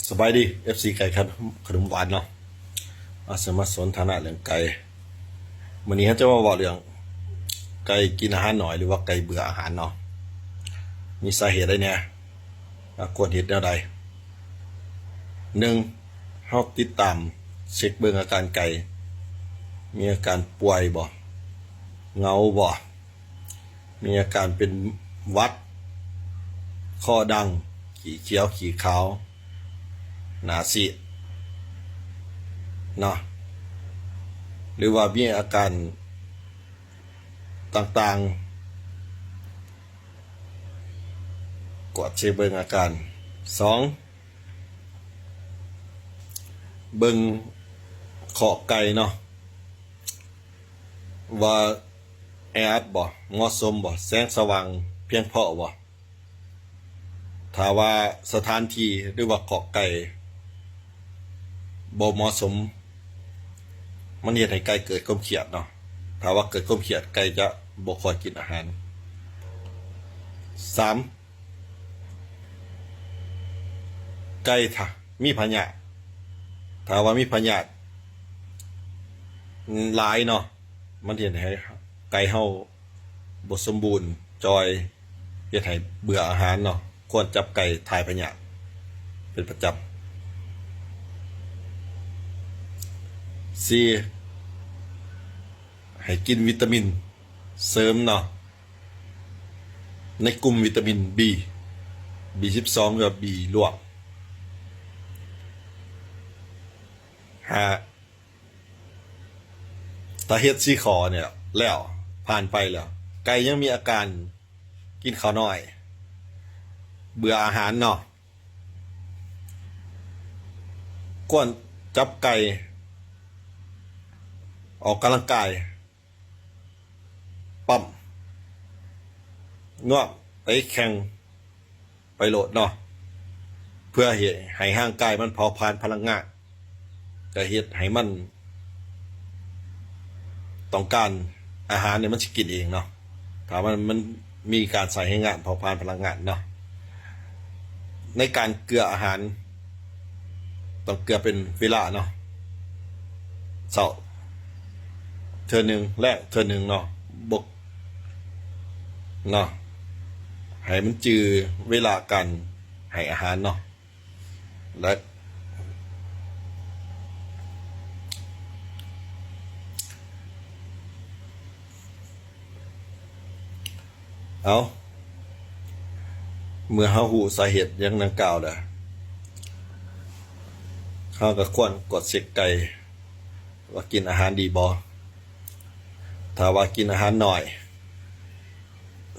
สบายดี FC ไก่ขนมหวานเนาะมาสนฐานะเรื่องไก่วันนี้เขาจะมาบอกเรื่องไก่กินอาหารหน่อยหรือว่าไก่เบื่ออาหารเนาะมีสาเหตุได้เนี่ยควรเหตุแนวใดหนึ่งเขาติดตามเช็คเบิ่งอาการไก่มีอาการป่วยบ่เงาบ่มีอาการเป็นหวัดคอดังขี้เขียวขี้ขาวหนาซีดเนาะหรือว่ามีอาการต่างๆกดเช็คเบิ่งอาการสองเบิ่งขอไก่เนาะว่าแออัดบ่เหมาะสมบ่แสงสว่างเพียงพอบ่ถ้าว่าสถานที่หรือว่าขอไก่บ่เหมาะสมมันเฮ็ดให้ไก่เกิดความเครียดเนาะถ้าว่าเกิดความเครียดไก่จะบ่ค่อยกินอาหารสามไก่ถ้ามีพยาธิถ้าว่ามีพยาธิหลายเนาะมันเฮ็ดให้ไก่เฮาบ่สมบูรณ์จอยเฮ็ดให้เบื่ออาหารเนาะควรจับไก่ถ่ายพยาธิเป็นประจำสี่ให้กินวิตามินเสริมเนาะในกลุ่มวิตามิน B12 กับ B ลวกห้าถ้าเฮ็ดซี่คอเนี่ยแล้วผ่านไปแล้วไก่ยังมีอาการกินข้าวน้อยเบื่ออาหารเนาะควรจับไก่ออกกำลังกายปั๊มนวดไปแข่งไปโหลดเนาะเพื่อให้ร่างกายมันเผาผลาญพลังงานก็เฮ็ดให้มันต้องการอาหารเนี่ยมันสิกินเองเนาะถ้ามันมีการใส่ให้งานเผาผลาญพลังงานเนาะในการเกลืออาหารต้องเกลือเป็นเวลาเนาะเช้าเทื่อนึงแรกเทื่อนึงเนาะบกเนาะให้มันจือเวลาการให้อาหารเนาะและเอาเมื่อเฮารู้สาเหตุอย่างดังกล่าวแล้วเฮาก็ควรกดเช็คไก่ว่ากินอาหารดีบ่ถ้าว่ากินอาหารน้อย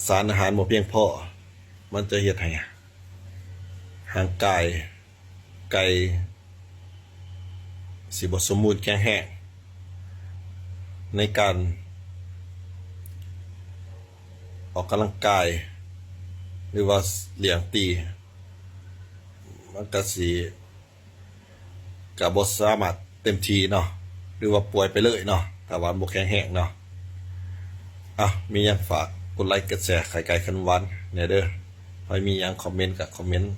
สารอาหารบ่เพียงพอมันจะเฮ็ดให้ร่างกายไก่สิบ่สมบูรณ์แข็งแรงในการออกกำลังกายหรือว่าเลี้ยงตีมันก็สิบ่สามารถเต็มที่เนาะหรือว่าป่วยไปเลยเนาะถ้าว่าบ่แข็งแรงเนาะมีหยังฝากกดไลค์กดแชร์ไข่ไก่ขนมหวานเนี่ยเด้อใครมีหยังคอมเมนต์ก็คอมเมนต์